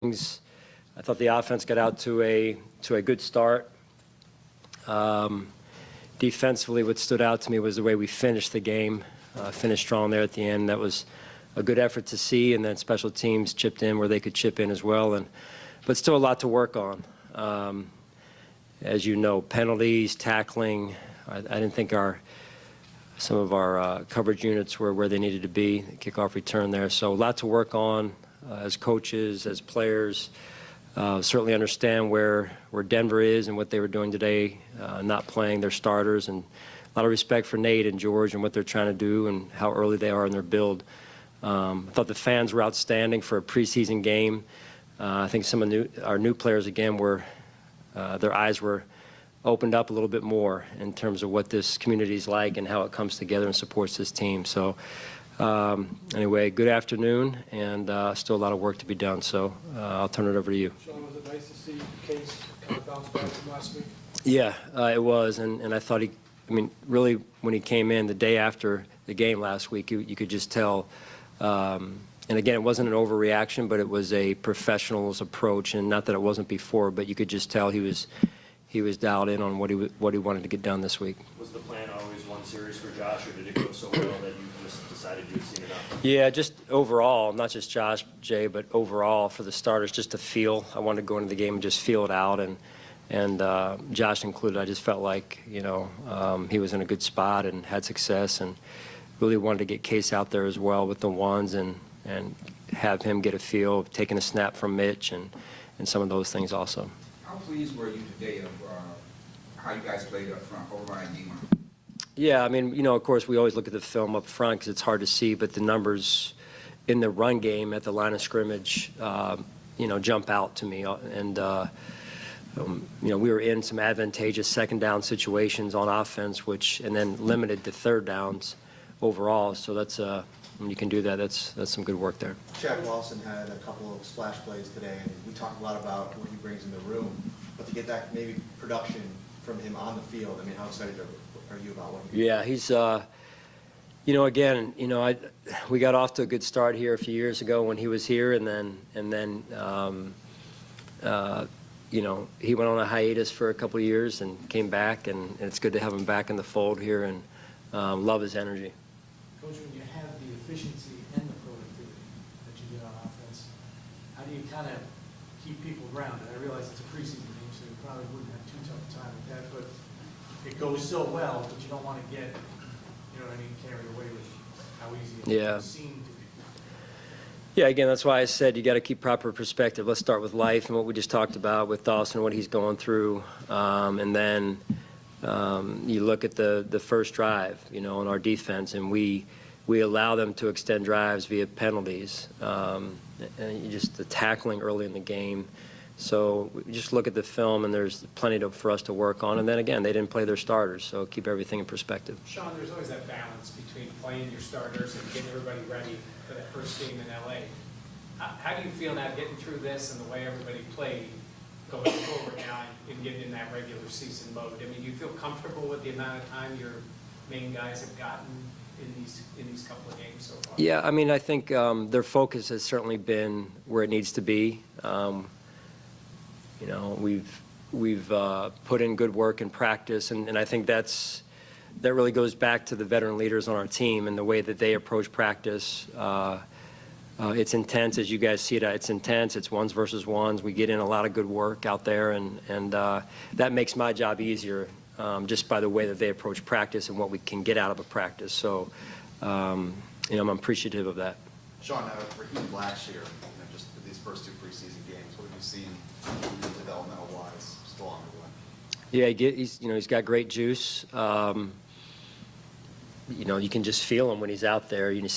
I thought the offense got out to a good start. Defensively, what stood out to me was the way we finished the game, finished strong there at the end. That was a good effort to see, and then special teams chipped in where they could chip in as well. But still a lot to work on. As you know, penalties, tackling. I didn't think some of our coverage units were where they needed to be, the kickoff return there. So a lot to work on as coaches, as players. Certainly understand where Denver is and what they were doing today, not playing their starters, and a lot of respect for Nate and George and what they're trying to do and how early they are in their build. I thought the fans were outstanding for a preseason game. I think some of our new players, again, their eyes were opened up a little bit more in terms of what this community is like and how it comes together and supports this team. So anyway, good afternoon, and still a lot of work to be done. So I'll turn it over to you. Sean, was it nice to see Case kind of bounce back from last week? Yeah, it was, and I thought really when he came in the day after the game last week, you could just tell. And again, it wasn't an overreaction, but it was a professional's approach, and not that it wasn't before, but you could just tell he was dialed in on what he wanted to get done this week. Was the plan always one series for Josh, or did it go so well that you just decided you'd seen enough? Yeah, just overall, not just Josh, Jay, but overall for the starters, just to feel. I wanted to go into the game and just feel it out, and Josh included. I just felt like he was in a good spot and had success, and really wanted to get Case out there as well with the ones and have him get a feel of taking a snap from Mitch and some of those things also. How pleased were you today of how you guys played up front over Ryan Dima? Yeah, I mean, of course, we always look at the film up front because it's hard to see, but the numbers in the run game at the line of scrimmage, jump out to me. And, we were in some advantageous second down situations on offense, and then limited to third downs overall. So that's when you can do that, that's some good work there. Chad Lawson had a couple of splash plays today, and we talked a lot about what he brings in the room. But to get that maybe production from him on the field, I mean, how excited are you about what he? Yeah, he's, we got off to a good start here a few years ago when he was here, and then he went on a hiatus for a couple of years and came back, and it's good to have him back in the fold here, and love his energy. Coach, when you have the efficiency and the productivity that you get on offense, how do you kind of keep people grounded? I realize it's a preseason game, so you probably wouldn't have too tough a time with that, but it goes so well, but you don't want to get, carried away with how easy it seemed to be. Yeah, again, that's why I said you got to keep proper perspective. Let's start with life and what we just talked about with Dawson, what he's going through, and then you look at the first drive, in our defense, and we allow them to extend drives via penalties, and just the tackling early in the game. So we just look at the film, and there's plenty for us to work on. And then again, they didn't play their starters, so keep everything in perspective. Sean, there's always that balance between playing your starters and getting everybody ready for that first game in LA. How do you feel now getting through this and the way everybody played going forward now and getting in that regular season mode? I mean, do you feel comfortable with the amount of time your main guys have gotten in these couple of games so far? Yeah, I mean, I think their focus has certainly been where it needs to be. We've put in good work in practice, and I think that really goes back to the veteran leaders on our team and the way that they approach practice. It's intense, as you guys see it. It's intense. It's ones versus ones. We get in a lot of good work out there, and that makes my job easier just by the way that they approach practice and what we can get out of a practice. So, I'm appreciative of that. Sean, for Heath last year, just these first two preseason games, what have you seen developmental-wise still on the way? Yeah, he's got great juice. You can just feel him when he's out there. You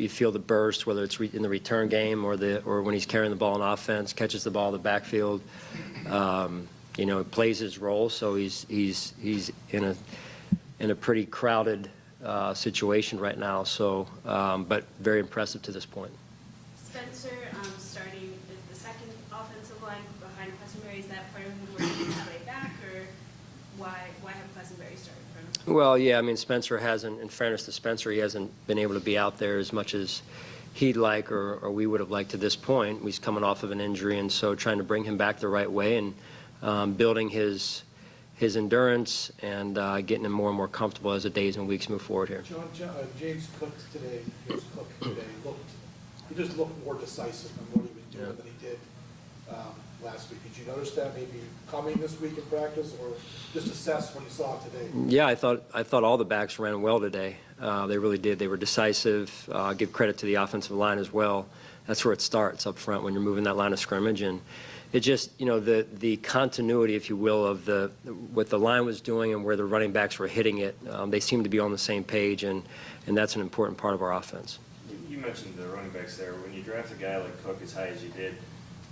feel the burst, whether it's in the return game or when he's carrying the ball in offense, catches the ball in the backfield. Plays his role, so he's in a pretty crowded situation right now. So, but very impressive to this point. Spencer starting the second offensive line behind Questenberry, is that part of him working his way back, or why have Questenberry started for him? Well, yeah, I mean, Spencer hasn't, in fairness to Spencer, he hasn't been able to be out there as much as he'd like or we would have liked to this point. He's coming off of an injury, and so trying to bring him back the right way and building his endurance and getting him more and more comfortable as the days and weeks move forward here. James Cook today, he just looked more decisive than what he was doing than he did last week. Did you notice that maybe coming this week in practice, or just assess what you saw today? Yeah, I thought all the backs ran well today. They really did. They were decisive. Give credit to the offensive line as well. That's where it starts up front when you're moving that line of scrimmage, and it just, you know, the continuity, if you will, of what the line was doing and where the running backs were hitting it. They seemed to be on the same page, and that's an important part of our offense. You mentioned the running backs there. When you draft a guy like Cook as high as you did,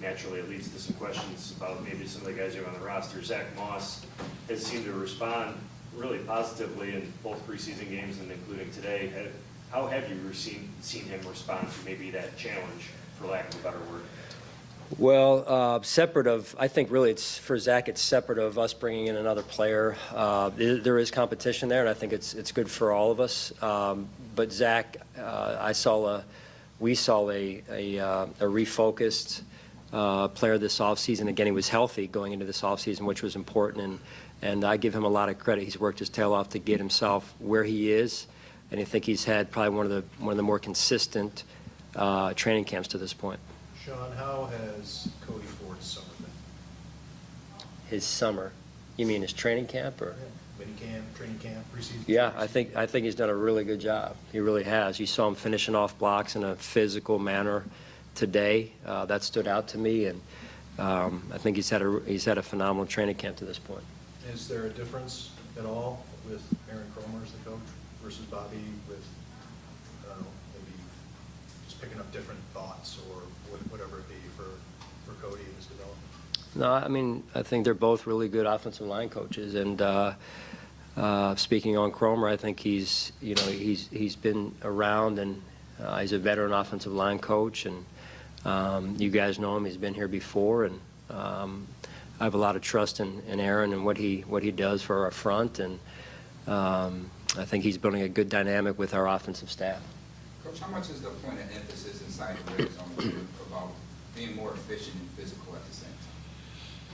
naturally it leads to some questions about maybe some of the guys you have on the roster. Zach Moss has seemed to respond really positively in both preseason games and including today. How have you seen him respond to maybe that challenge, for lack of a better word? Well, separate of, I think really it's, for Zach, it's separate of us bringing in another player. There is competition there, and I think it's good for all of us. But Zach, we saw a refocused player this offseason. Again, he was healthy going into this offseason, which was important, and I give him a lot of credit. He's worked his tail off to get himself where he is, and I think he's had probably one of the more consistent training camps to this point. Sean, how has Cody Ford's summer been? His summer? You mean his training camp or? Mini camp, training camp, preseason? Yeah, I think he's done a really good job. He really has. You saw him finishing off blocks in a physical manner today. That stood out to me, and I think he's had a phenomenal training camp to this point. Is there a difference at all with Aaron Kromer as the coach versus Bobby, with maybe just picking up different thoughts or whatever it be for Cody and his development? No, I mean, I think they're both really good offensive line coaches, and speaking on Kromer, I think he's been around, and he's a veteran offensive line coach, and you guys know him. He's been here before, and I have a lot of trust in Aaron and what he does for our front, and I think he's building a good dynamic with our offensive staff. Coach, how much is the point of emphasis inside the red zone about being more efficient and physical at the same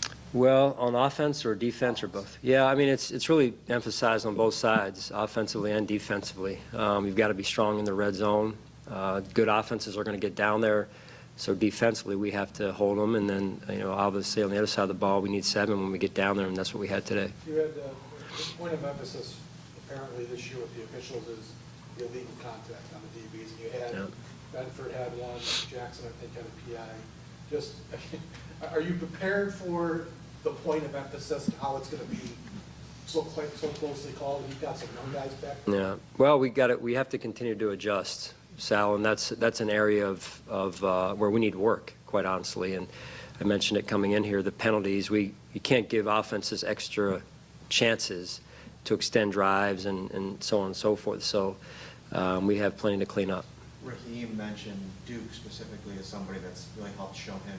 time? Well, on offense or defense or both? Yeah, I mean, it's really emphasized on both sides, offensively and defensively. You've got to be strong in the red zone. Good offenses are going to get down there. So defensively, we have to hold them, and then, obviously on the other side of the ball, we need 7 when we get down there, and that's what we had today. You had the point of emphasis apparently this year with the officials is the illegal contact on the DBs. And you had Bedford had one, Jackson I think had a PI. Just are you prepared for the point of emphasis and how it's going to be so closely called? You've got some young guys back there. Yeah. Well, we have to continue to adjust, Sal, and that's an area of where we need work, quite honestly. And I mentioned it coming in here, the penalties. You can't give offenses extra chances to extend drives and so on and so forth. So we have plenty to clean up. Raheem mentioned Duke specifically as somebody that's really helped show him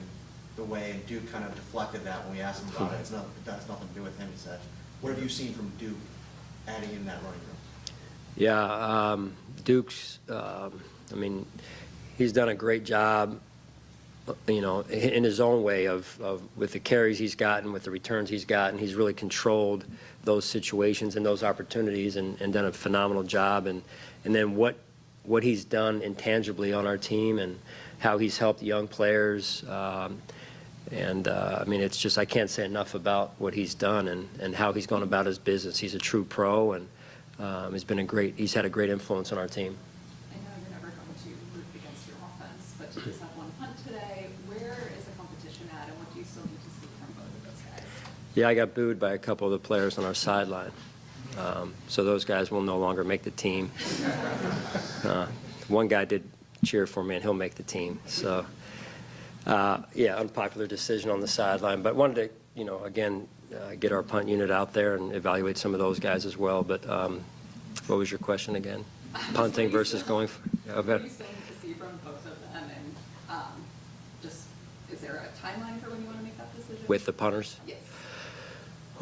the way, and Duke kind of deflected that when we asked him about it. It has nothing to do with him, he said. What have you seen from Duke adding in that running room? Yeah, Duke's, he's done a great job, in his own way with the carries he's gotten, with the returns he's gotten. He's really controlled those situations and those opportunities and done a phenomenal job. And then what he's done intangibly on our team and how he's helped young players. It's just, I can't say enough about what he's done and how he's gone about his business. He's a true pro, and he's had a great influence on our team. I know you're never going to root against your offense, but you just have one punt today. Where is the competition at, and what do you still need to see from both of those guys? Yeah, I got booed by a couple of the players on our sideline. So those guys will no longer make the team. One guy did cheer for me, and he'll make the team. So, unpopular decision on the sideline. But wanted to, again, get our punt unit out there and evaluate some of those guys as well. But what was your question again? Punting versus going for? What are you still need to see from both of them? And is there a timeline for when you want to make that decision? With the punters? Yes.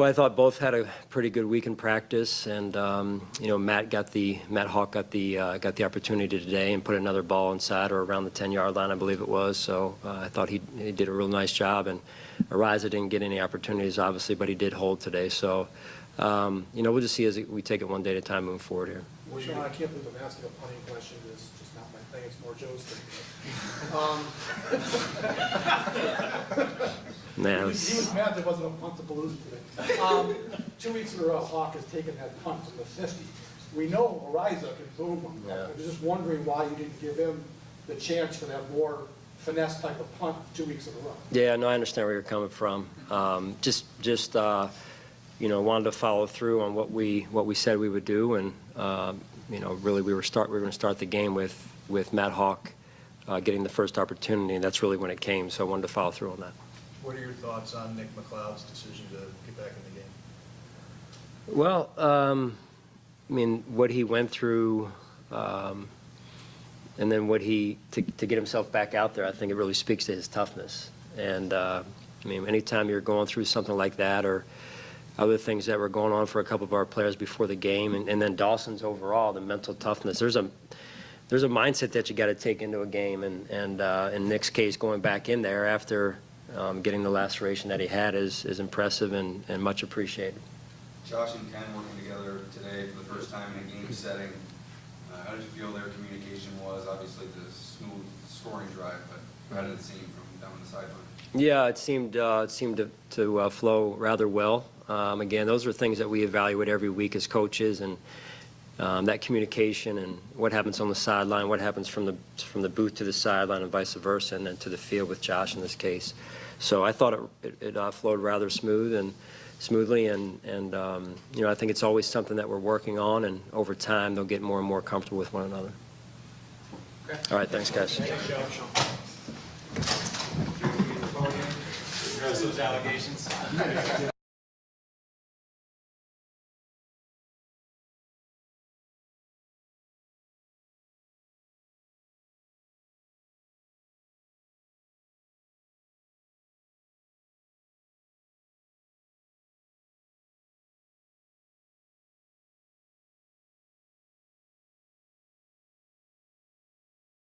Well, I thought both had a pretty good week in practice, and Matt Hawk got the opportunity today and put another ball inside or around the 10-yard line, I believe it was. So I thought he did a real nice job. And Ariza didn't get any opportunities, obviously, but he did hold today. So we'll just see as we take it one day at a time moving forward here. Well, Sean, I can't believe I'm asking a punting question. It's just not my thing. It's more Joe's thing. Man, He was mad there wasn't a punt to Palooza today. 2 weeks in a row, Hawk has taken that punt from the 50. We know Ariza can boom them. Yeah. I'm just wondering why you didn't give him the chance for that more finesse type of punt 2 weeks in a row. Yeah, no, I understand where you're coming from. Just wanted to follow through on what we said we would do, and really we were going to start the game with Matt Hawk getting the first opportunity, and that's really when it came. So I wanted to follow through on that. What are your thoughts on Nick McLeod's decision to get back in the game? Well, what he went through, and then to get himself back out there, I think it really speaks to his toughness. And anytime you're going through something like that, or other things that were going on for a couple of our players before the game, and then Dawson's overall, the mental toughness. There's a mindset that you got to take into a game, and in Nick's case, going back in there after getting the laceration that he had is impressive and much appreciated. Josh and Ken working together today for the first time in a game setting. How did you feel their communication was? Obviously the smooth scoring drive, but how did it seem from down the sideline? Yeah, it seemed to flow rather well. Again, those are things that we evaluate every week as coaches, and that communication and what happens on the sideline, what happens from the booth to the sideline, and vice versa, and then to the field with Josh in this case. So I thought it flowed rather smoothly, and I think it's always something that we're working on, and over time they'll get more and more comfortable with one another. Okay. All right, thanks, guys. Thanks, Joe. Address those allegations.